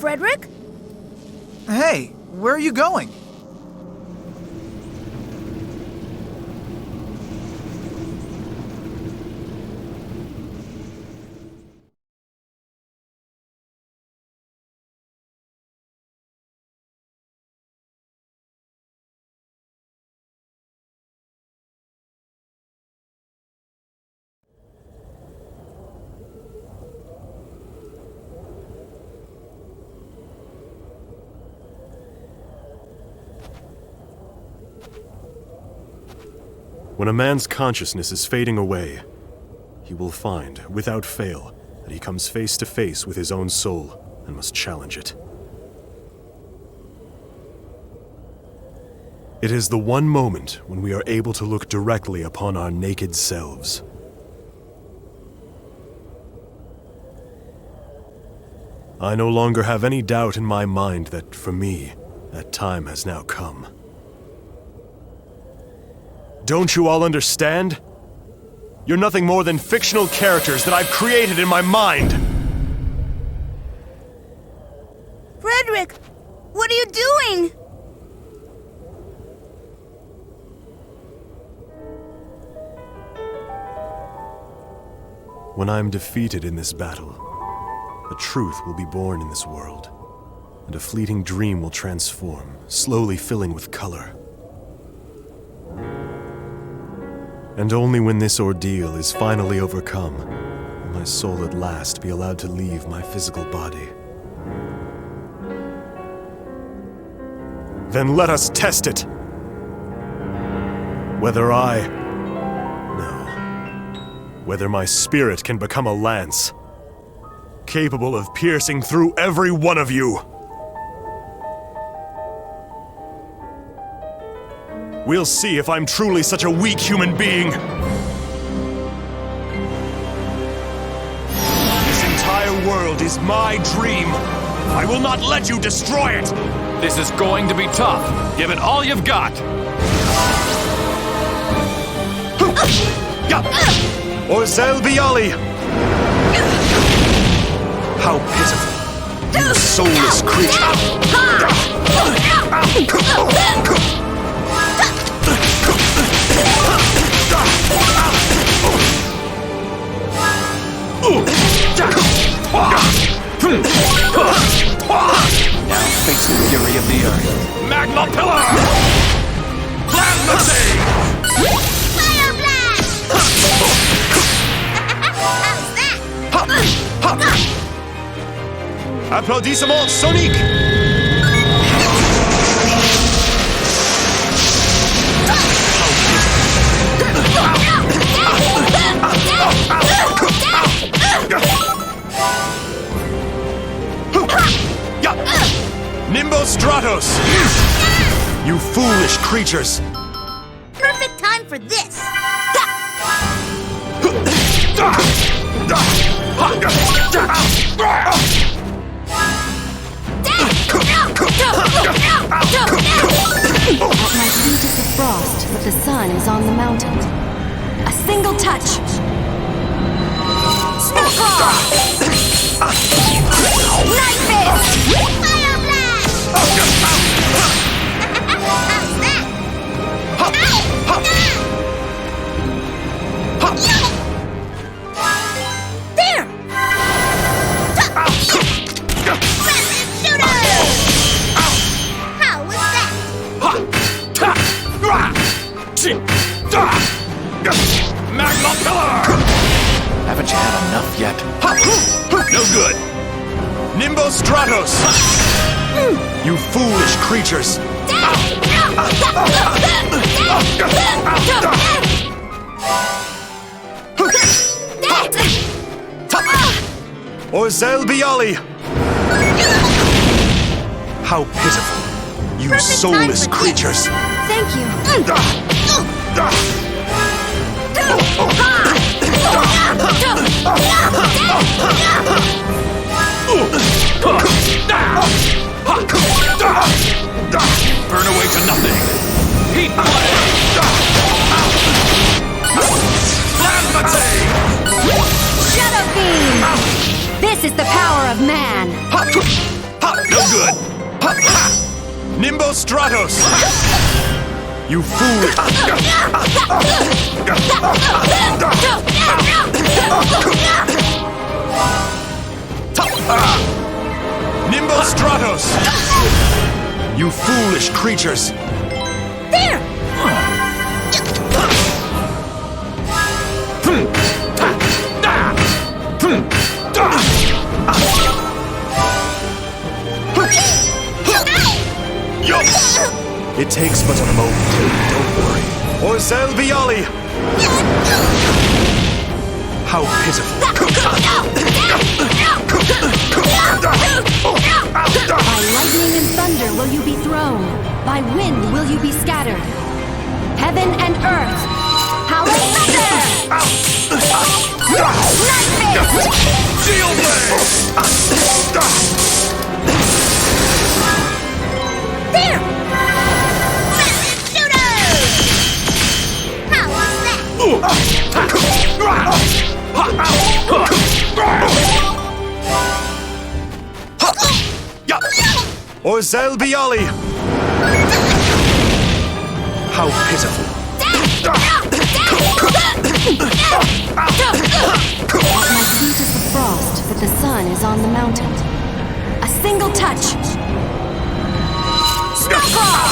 Frederick? Hey, where are you going? When a man's consciousness is fading away, he will find, without fail, that he comes face to face with his own soul and must challenge it. It is the one moment when we are able to look directly upon our naked selves. I no longer have any doubt in my mind that, for me, that time has now come. Don't you all understand? You're nothing more than fictional characters that I've created in my mind! Frederick, what are you doing? When I am defeated in this battle, a truth will be born in this world, and a fleeting dream will transform, slowly filling with color. And only when this ordeal is finally overcome, will my soul at last be allowed to leave my physical body. Then let us test it! Whether my spirit can become a lance, capable of piercing through every one of you. We'll see if I'm truly such a weak human being. This entire world is my dream. I will not let you destroy it. This is going to be tough. Give it all you've got. Orzel Bialy! How pitiful. You soulless creature! Now face the fury of the earth. Magma Pillar! Plasma Save! Fire Blast! How's that? Applaudissements soniques! Nimbus Stratos! You foolish creatures! Perfect time for this! My feet is the frost, but the sun is on the mountain. A single touch. Snowclaw! Night Fist! Fire Blast! How's that? There! Massive Shooter! How was that? Magma Pillar! Haven't you had enough yet? No good! Nimbus Stratos! You foolish creatures! Orzel Bialy! How pitiful! You Perfect soulless time for creatures! Thank you. Burn away to nothing! Heat Blade! Plasma Save! Shadow Beam! This is the power of man. Nimbo Stratos! You fool! Nimbo Stratos! You foolish creatures! There! It takes but a moment, don't worry. Orzel Bialy! How pitiful. By lightning and thunder will you be thrown. By wind will you be scattered. Heaven and earth, howl thunder! Night fist! Shield There! Massive shooter! How was that? Orzel Bialy! How pitiful. My feet is the frost, but the sun is on the mountain. A single touch. Snowclaw!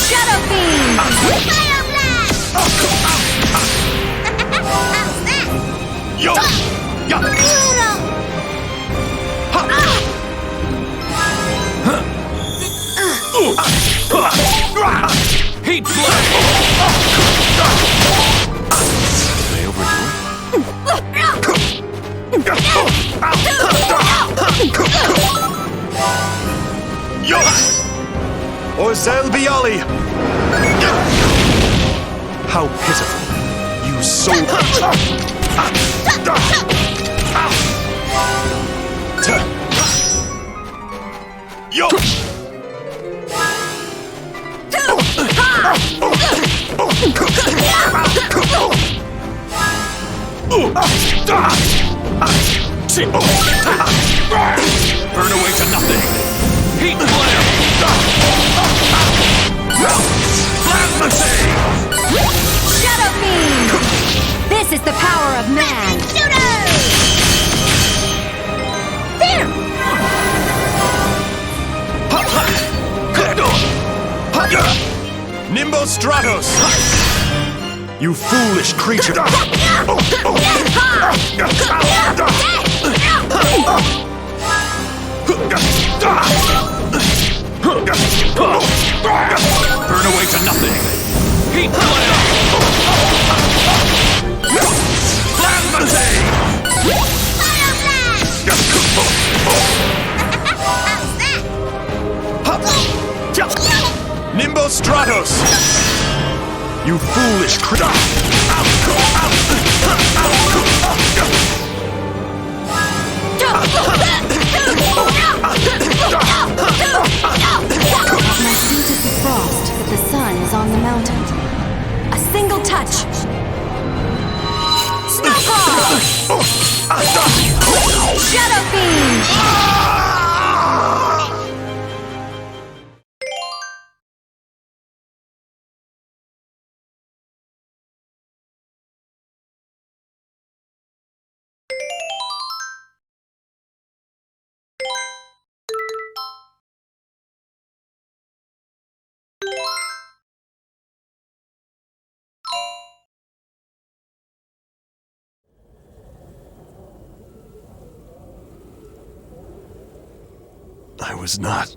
Shadow Beam! Fire blast! How's that? Brutal! Heat blast! Did I overdo it? Orzel Bialy! How pitiful. You soul Burn away to nothing! Heat flare! Plasma save! Shadow Beam! This is the power of man! Shooter! There! Nimbo Stratos! You foolish creature! Burn away to nothing! Heat flare! Plasma save! Fire blast! How's that? Nimbo Stratos! You foolish creature! My feet is the frost, but the sun is on the mountain. A single touch. Snowclaw! Shadow Beam! I was not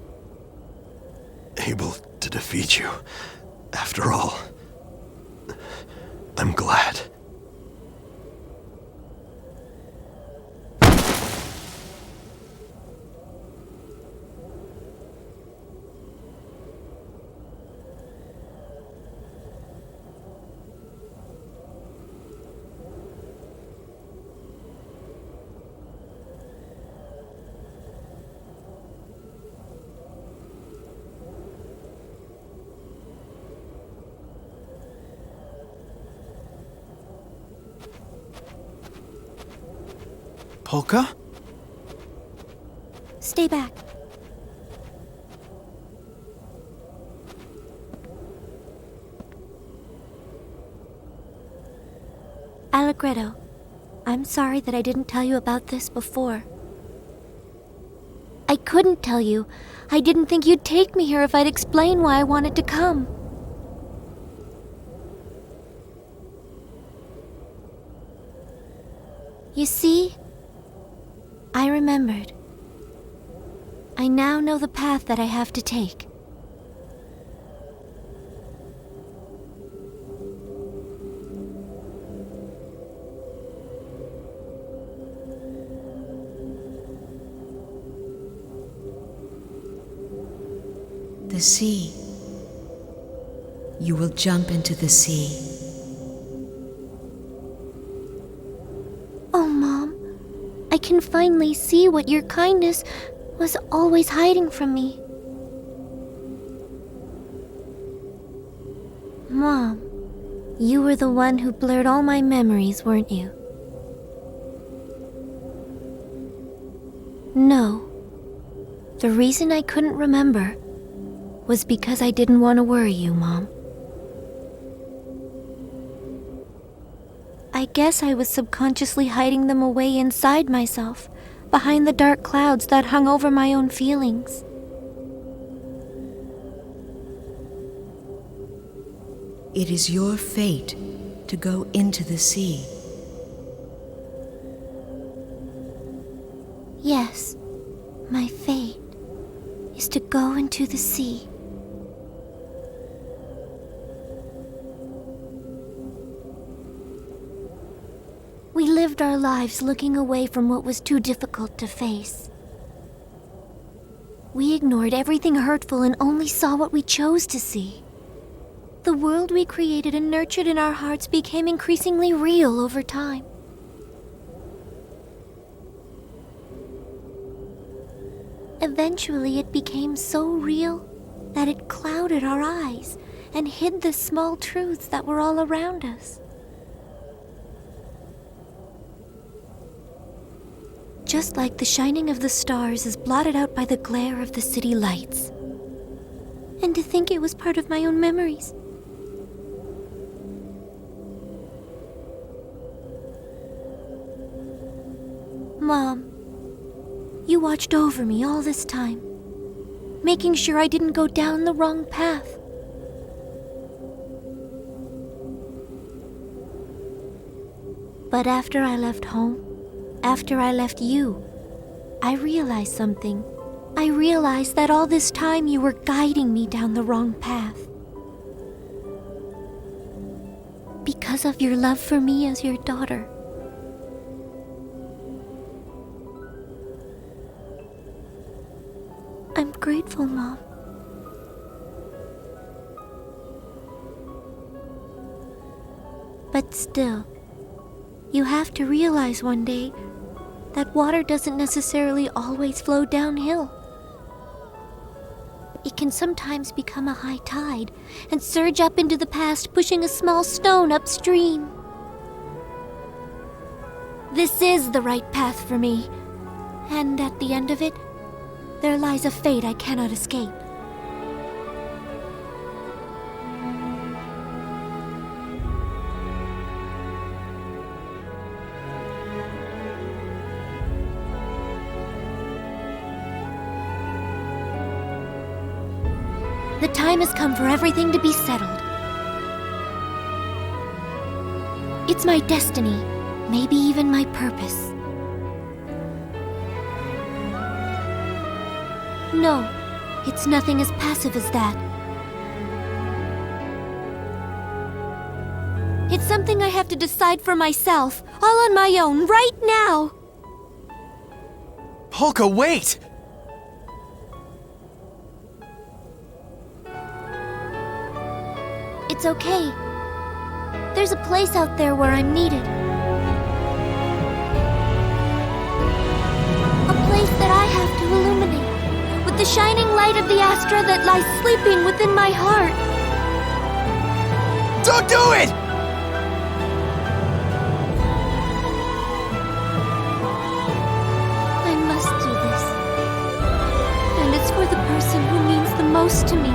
able to defeat you, after all. I'm glad. Polka? Stay back. Allegretto, I'm sorry that I didn't tell you about this before. I couldn't tell you. I didn't think you'd take me here if I'd explain why I wanted to come. You see, I remembered. I now know the path that I have to take. The sea. You will jump into the sea. Oh, Mom, I can finally see what your kindness was always hiding from me. Mom, you were the one who blurred all my memories, weren't you? No. The reason I couldn't remember was because I didn't want to worry you, Mom. I guess I was subconsciously hiding them away inside myself, behind the dark clouds that hung over my own feelings. It is your fate to go into the sea. Yes, my fate is to go into the sea. We lived our lives looking away from what was too difficult to face. We ignored everything hurtful and only saw what we chose to see. The world we created and nurtured in our hearts became increasingly real over time. Eventually, it became so real that it clouded our eyes and hid the small truths that were all around us. Just like the shining of the stars is blotted out by the glare of the city lights. And to think it was part of my own memories. Mom, you watched over me all this time, making sure I didn't go down the wrong path. But after I left home, after I left you, I realized something. I realized that all this time you were guiding me down the wrong path. Because of your love for me as your daughter. I'm grateful, Mom. But still, you have to realize one day that water doesn't necessarily always flow downhill. It can sometimes become a high tide and surge up into the past, pushing a small stone upstream. This is the right path for me, and at the end of it, there lies a fate I cannot escape. The time has come for everything to be settled. It's my destiny, maybe even my purpose. No, it's nothing as passive as that. It's something I have to decide for myself, all on my own, right now. Polka, wait! It's okay. There's a place out there where I'm needed. A place that I have to illuminate, with the shining light of the Astra that lies sleeping within my heart. Don't do it! I must do this. And it's for the person who means the most to me.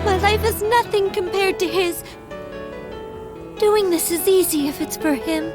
My life is nothing compared to his. Doing this is easy if it's for him.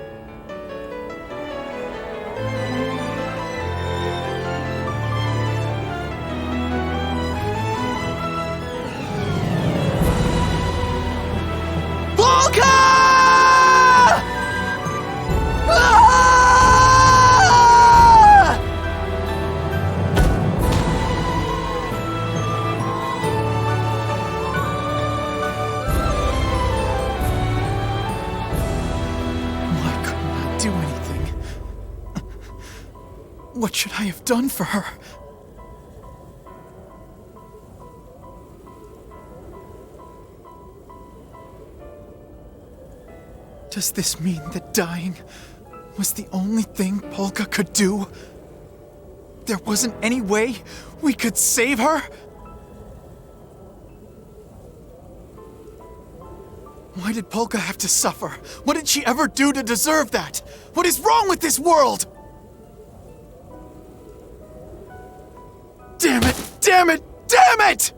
What should I have done for her? Does this mean that dying was the only thing Polka could do? There wasn't any way we could save her? Why did Polka have to suffer? What did she ever do to deserve that? What is wrong with this world? Damn it! Damn it! Damn it!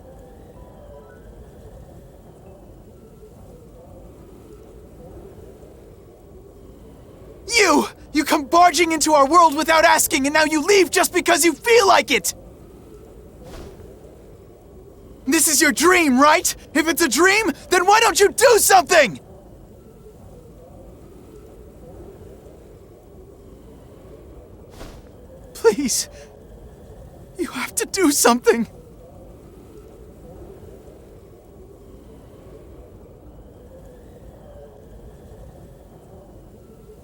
You come barging into our world without asking, and now you leave just because you feel like it! This is your dream, right? If it's a dream, then why don't you do something? Please. You have to do something.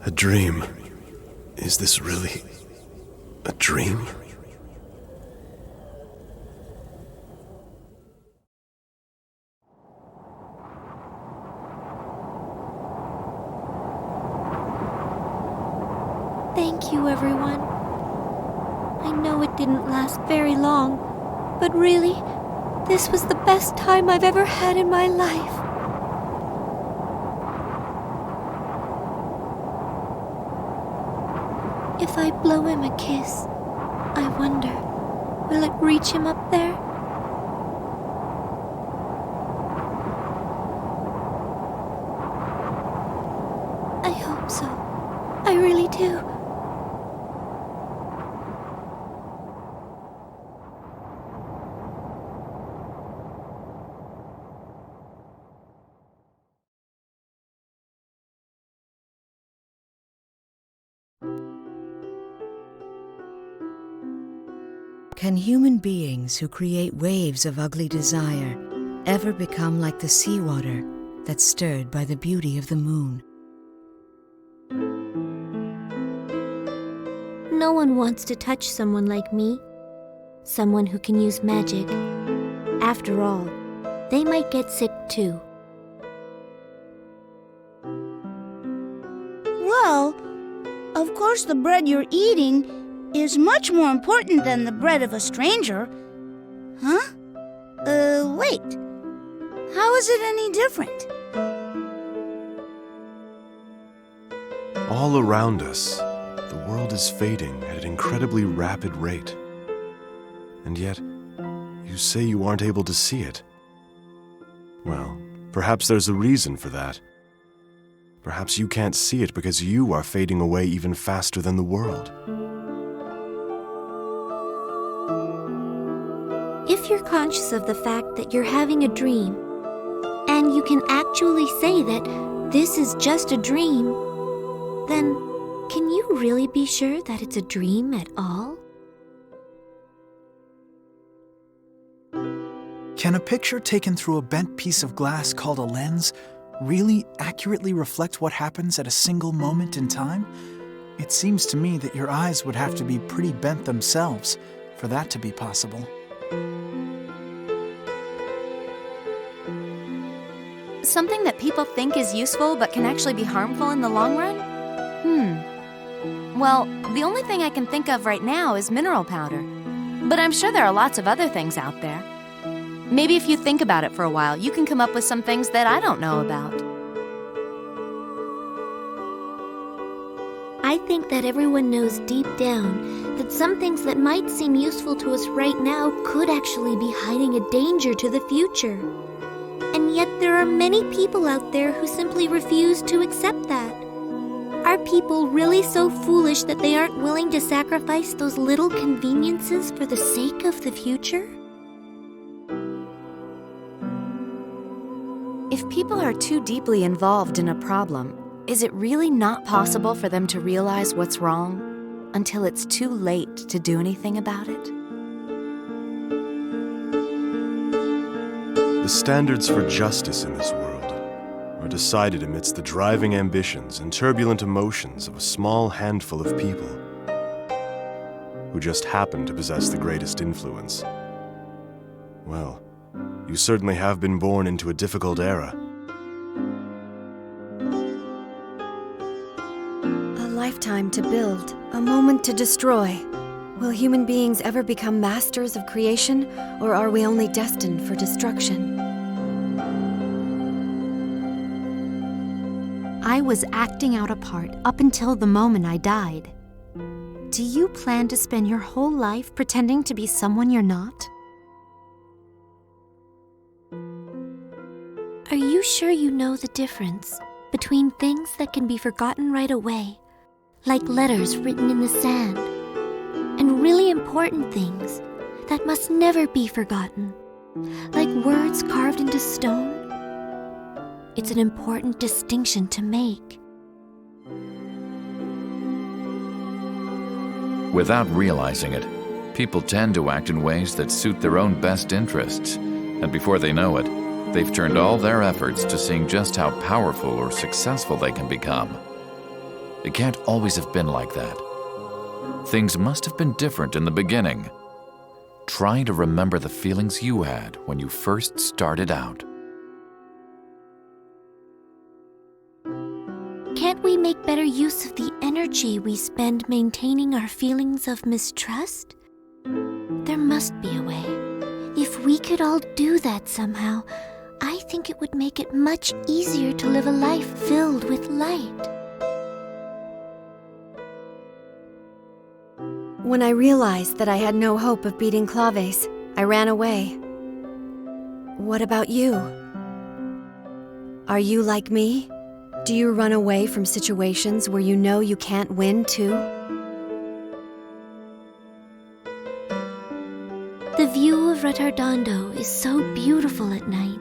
A dream. Is this really a dream? Thank you, everyone. I know it didn't last very long, but really, this was the best time I've ever had in my life. If I blow him a kiss, I wonder, will it reach him up there? I hope so. I really do. Can human beings who create waves of ugly desire ever become like the seawater that's stirred by the beauty of the moon? No one wants to touch someone like me. Someone who can use magic. After all, they might get sick too. Well, of course the bread you're eating is much more important than the bread of a stranger. Huh? Wait. How is it any different? All around us, the world is fading at an incredibly rapid rate. And yet, you say you aren't able to see it. Well, perhaps there's a reason for that. Perhaps you can't see it because you are fading away even faster than the world. If you're conscious of the fact that you're having a dream, and you can actually say that this is just a dream, then can you really be sure that it's a dream at all? Can a picture taken through a bent piece of glass called a lens really accurately reflect what happens at a single moment in time? It seems to me that your eyes would have to be pretty bent themselves for that to be possible. Something that people think is useful but can actually be harmful in the long run? Well, the only thing I can think of right now is mineral powder. But I'm sure there are lots of other things out there. Maybe if you think about it for a while, you can come up with some things that I don't know about. I think that everyone knows deep down that some things that might seem useful to us right now could actually be hiding a danger to the future. And yet there are many people out there who simply refuse to accept that. Are people really so foolish that they aren't willing to sacrifice those little conveniences for the sake of the future? If people are too deeply involved in a problem, is it really not possible for them to realize what's wrong until it's too late to do anything about it? The standards for justice in this world are decided amidst the driving ambitions and turbulent emotions of a small handful of people who just happen to possess the greatest influence. Well, you certainly have been born into a difficult era. A lifetime to build, a moment to destroy. Will human beings ever become masters of creation, or are we only destined for destruction? I was acting out a part up until the moment I died. Do you plan to spend your whole life pretending to be someone you're not? Are you sure you know the difference between things that can be forgotten right away, like letters written in the sand, and really important things that must never be forgotten, like words carved into stone? It's an important distinction to make. Without realizing it, people tend to act in ways that suit their own best interests, and before they know it, they've turned all their efforts to seeing just how powerful or successful they can become. It can't always have been like that. Things must have been different in the beginning. Try to remember the feelings you had when you first started out. Can't we make better use of the energy we spend maintaining our feelings of mistrust? There must be a way. If we could all do that somehow, I think it would make it much easier to live a life filled with light. When I realized that I had no hope of beating Claves, I ran away. What about you? Are you like me? Do you run away from situations where you know you can't win too? The view of Retardando is so beautiful at night.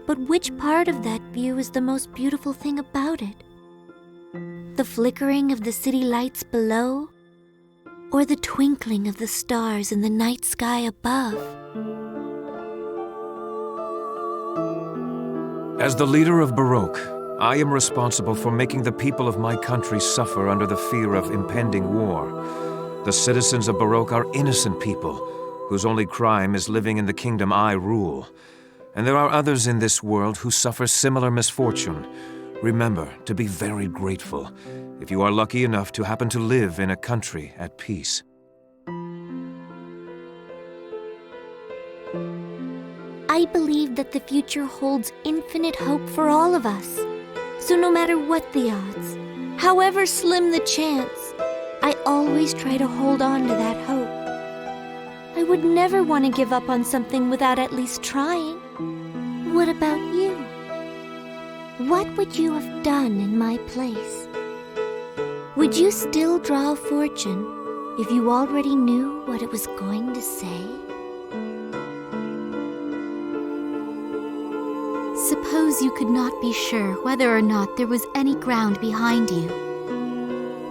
But which part of that view is the most beautiful thing about it? The flickering of the city lights below? Or the twinkling of the stars in the night sky above? As the leader of Baroque, I am responsible for making the people of my country suffer under the fear of impending war. The citizens of Baroque are innocent people, whose only crime is living in the kingdom I rule. And there are others in this world who suffer similar misfortune. Remember to be very grateful if you are lucky enough to happen to live in a country at peace. I believe that the future holds infinite hope for all of us. So no matter what the odds, however slim the chance, I always try to hold on to that hope. I would never want to give up on something without at least trying. What about you? What would you have done in my place? Would you still draw a fortune if you already knew what it was going to say? Suppose you could not be sure whether or not there was any ground behind you.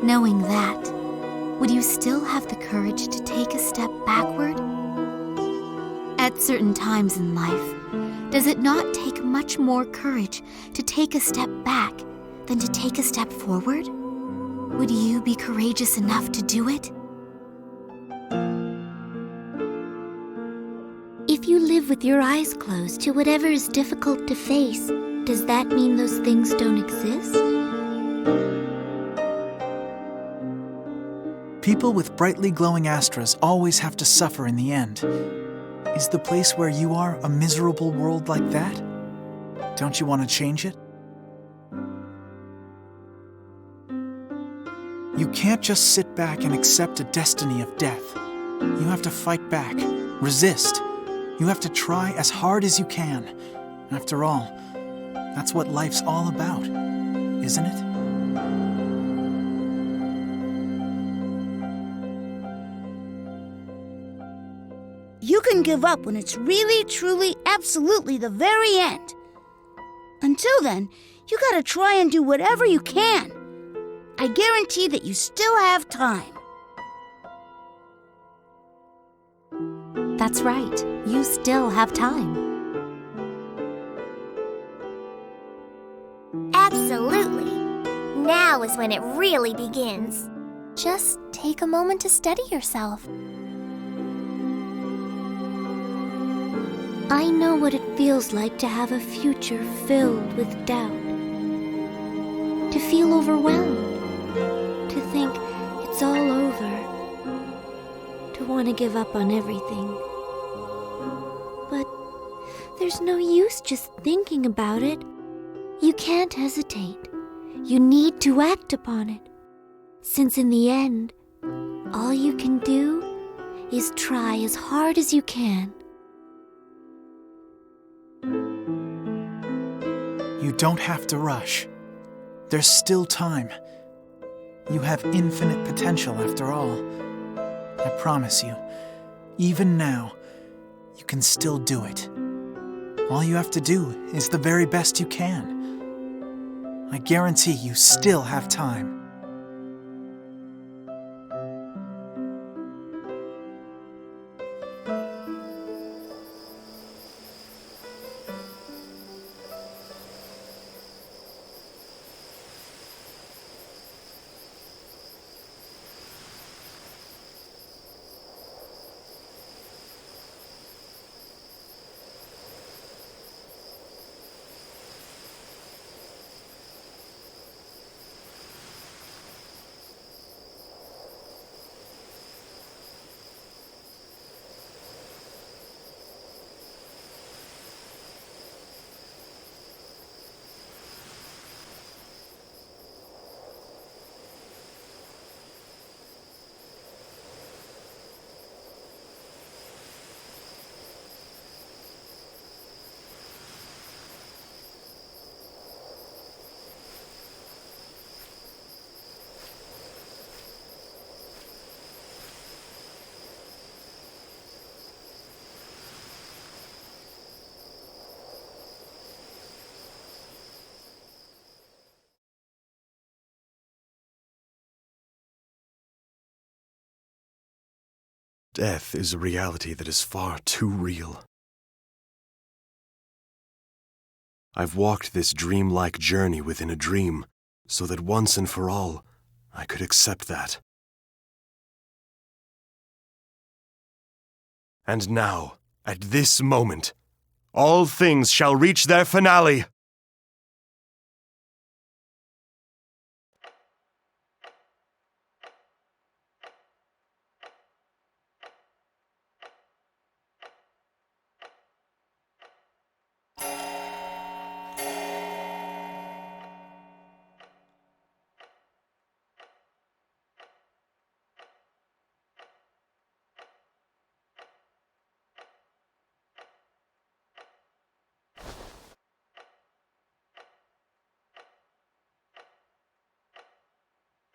Knowing that, would you still have the courage to take a step backward? At certain times in life, does it not take much more courage to take a step back than to take a step forward? Would you be courageous enough to do it? If you live with your eyes closed to whatever is difficult to face, does that mean those things don't exist? People with brightly glowing astras always have to suffer in the end. Is the place where you are a miserable world like that? Don't you want to change it? You can't just sit back and accept a destiny of death. You have to fight back, resist. You have to try as hard as you can. After all, that's what life's all about, isn't it? You can give up when it's really, truly, absolutely the very end. Until then, you gotta try and do whatever you can. I guarantee that you still have time. That's right. You still have time. Absolutely. Now is when it really begins. Just take a moment to steady yourself. I know what it feels like to have a future filled with doubt. To feel overwhelmed. To think it's all over. To want to give up on everything. But there's no use just thinking about it. You can't hesitate. You need to act upon it. Since in the end, all you can do is try as hard as you can. You don't have to rush. There's still time. You have infinite potential after all. I promise you, even now, you can still do it. All you have to do is the very best you can. I guarantee you still have time. Death is a reality that is far too real. I've walked this dreamlike journey within a dream, so that once and for all, I could accept that. And now, at this moment, all things shall reach their finale.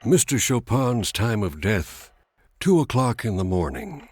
Mr. Chopin's time of death, 2 o'clock in the morning.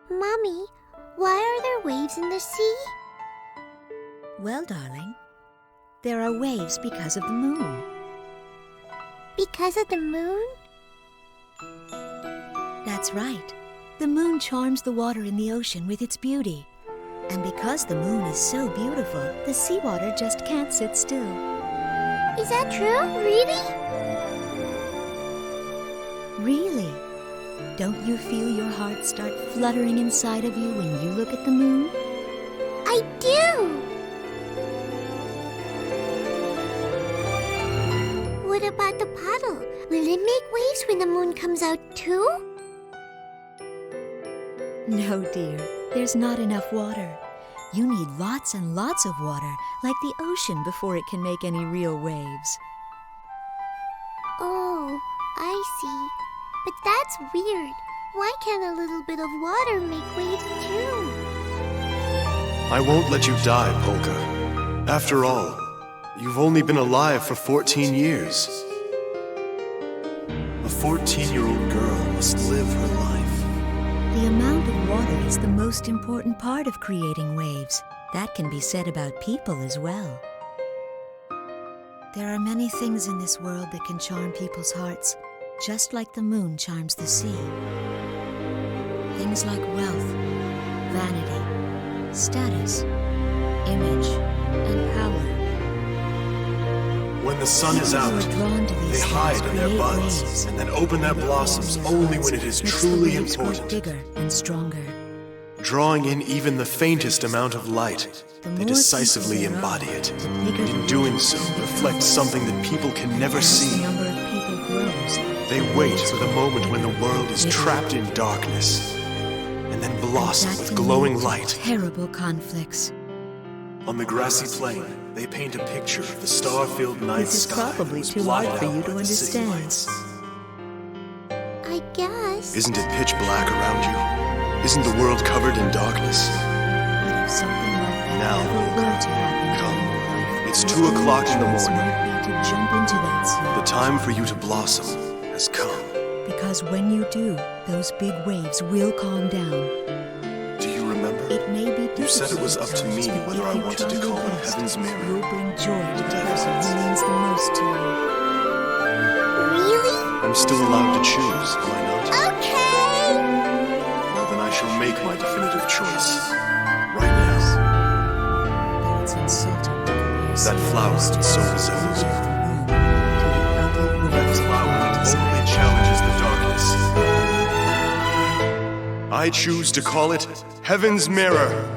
Mommy, why are there waves in the sea? Well, darling, there are waves because of the moon. Because of the moon? That's right. The moon charms the water in the ocean with its beauty. And because the moon is so beautiful, the seawater just can't sit still. Is that true? Really? Really? Don't you feel your heart start fluttering inside of you when you look at the moon? I do! What about the puddle? Will it make waves when the moon comes out too? No, dear. There's not enough water. You need lots and lots of water, like the ocean, before it can make any real waves. Oh, I see. But that's weird. Why can't a little bit of water make waves too? I won't let you die, Polka. After all, you've only been alive for 14 years. A 14-year-old girl must live her life. The amount of water is the most important part of creating waves. That can be said about people as well. There are many things in this world that can charm people's hearts, just like the moon charms the sea. Things like wealth, vanity, status, image, and power. When the sun is out, they hide in their buds and then open their blossoms only when it is truly important. Bigger and stronger. Drawing in even the faintest amount of light, they decisively embody it. In doing so, reflect something that people can never see. They wait for the moment when the world is trapped in darkness, and then blossom with glowing light. Terrible conflicts. On the grassy plain, they paint a picture of the star-filled night sky. This is probably too hard for you to understand. I guess. Isn't it pitch black around you? Isn't the world covered in darkness? What if something like that Now, ever were to happen? come. It's 2 o'clock in the morning. To jump into that sea. The time for you to blossom has come. Because when you do, those big waves will calm down. Do you remember? It may be You said it was up to me difficult, whether but I if you wanted to try call your it best, Heaven's Mirror. You'll bring joy to the person who means the most to you. Really? I'm still allowed to choose, am I not? Okay! Well, then I shall make my definitive choice. Right now. Though it's insulting to compare That flower that so resembles you. That flower that only challenges the darkness. I choose to call it Heaven's Mirror.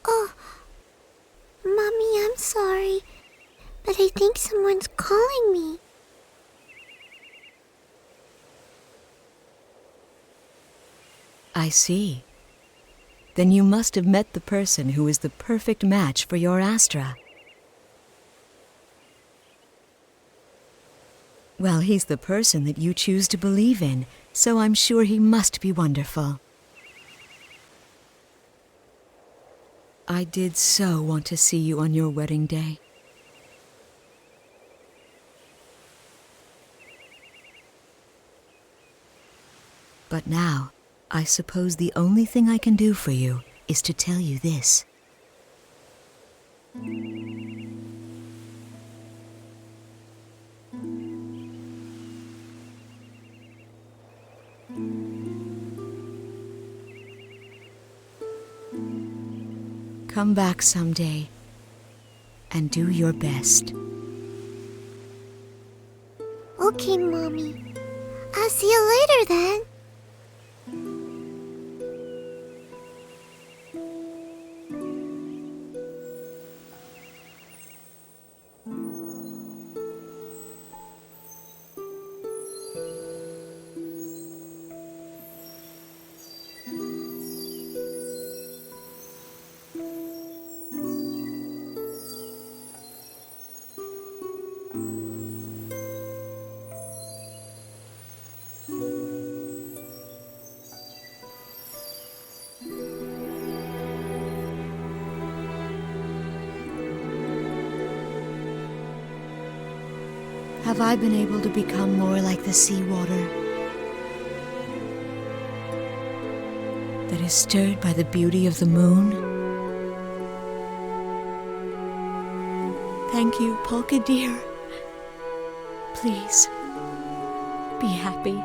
Oh, Mommy, I'm sorry, but I think someone's calling me. I see. Then you must have met the person who is the perfect match for your Astra. Well, he's the person that you choose to believe in, so I'm sure he must be wonderful. I did so want to see you on your wedding day. But now, I suppose the only thing I can do for you is to tell you this. Come back someday and do your best. Okay, Mommy. I'll see you later then. Have I been able to become more like the seawater that is stirred by the beauty of the moon? Thank you, Polka dear. Please, be happy.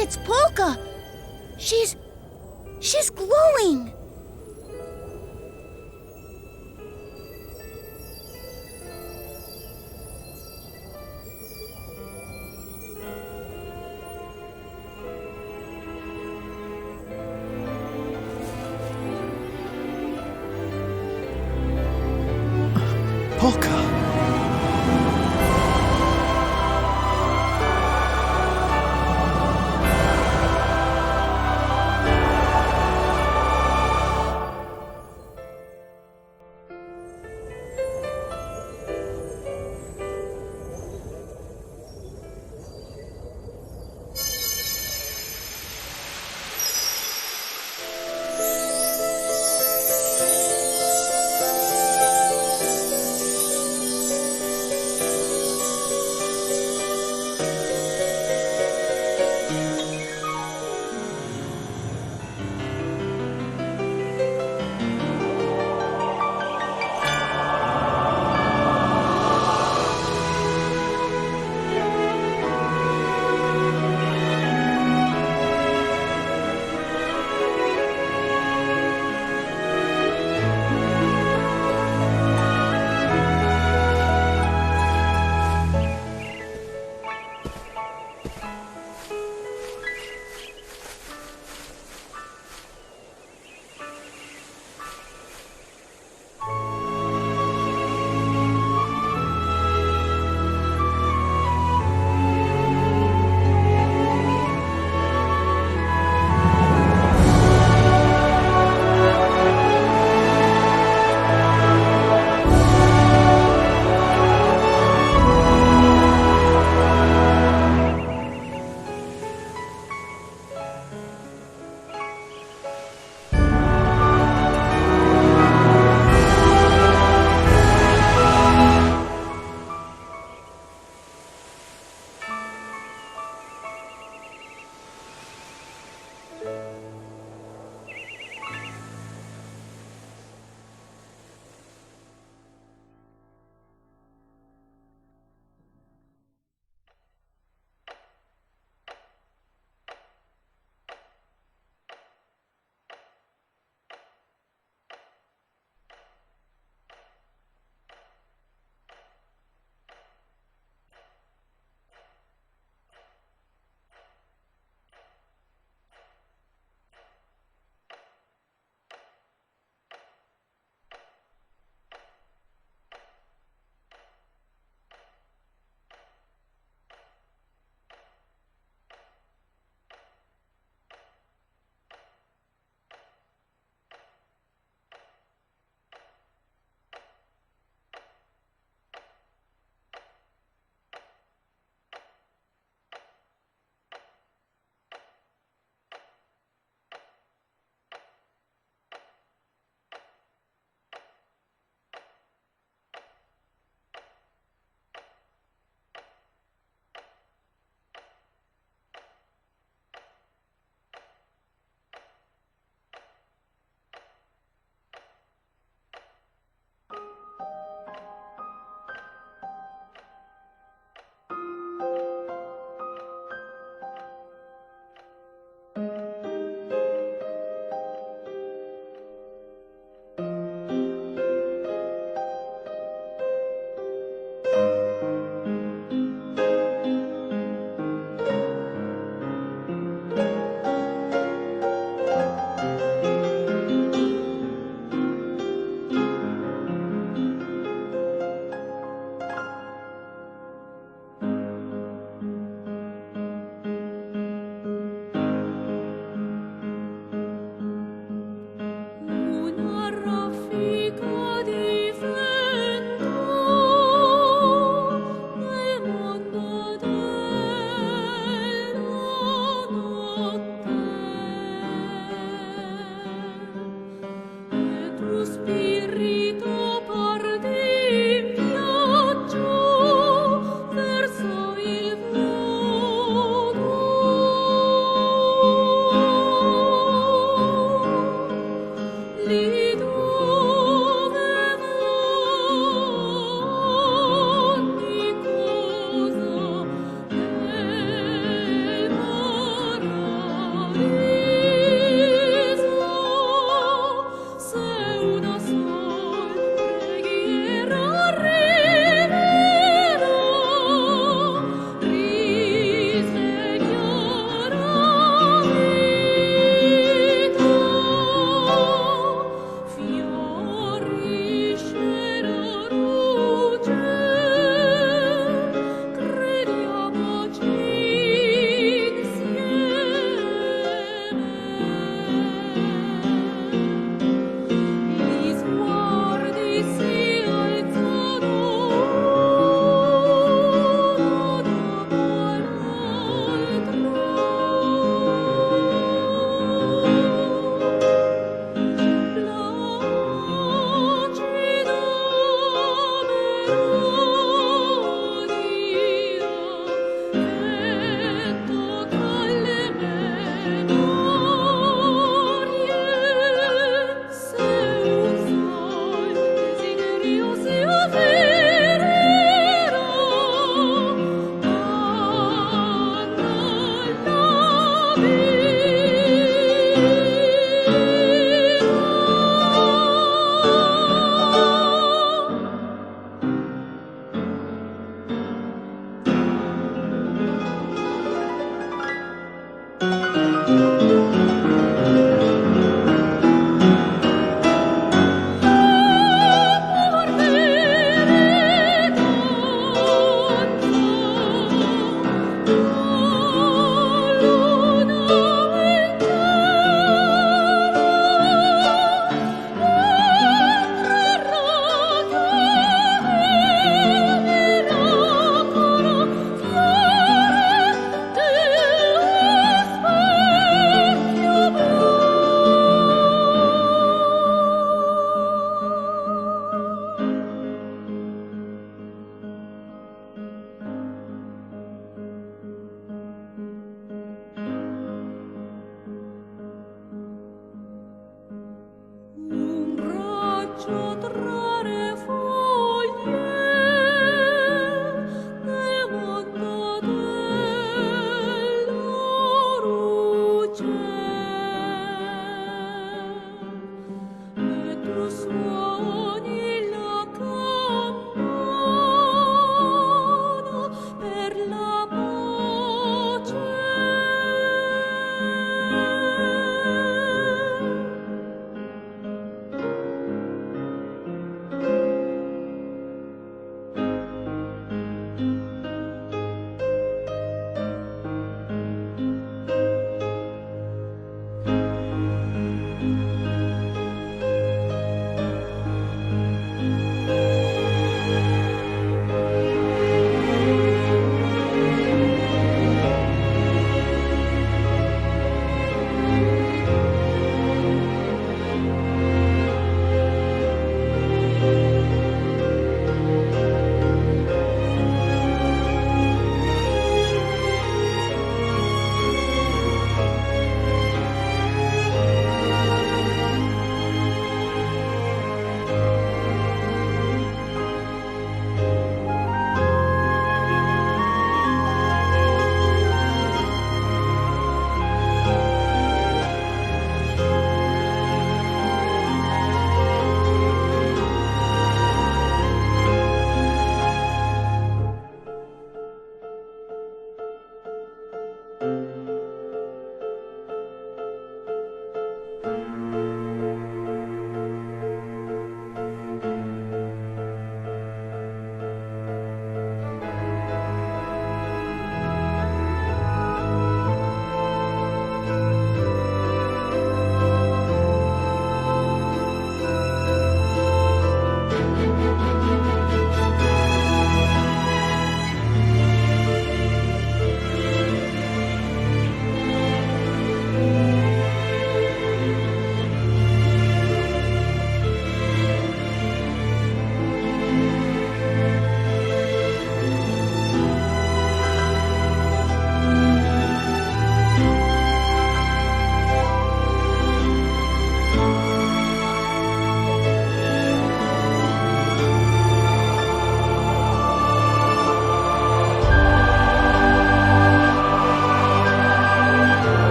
It's Polka! She's glowing! Polka!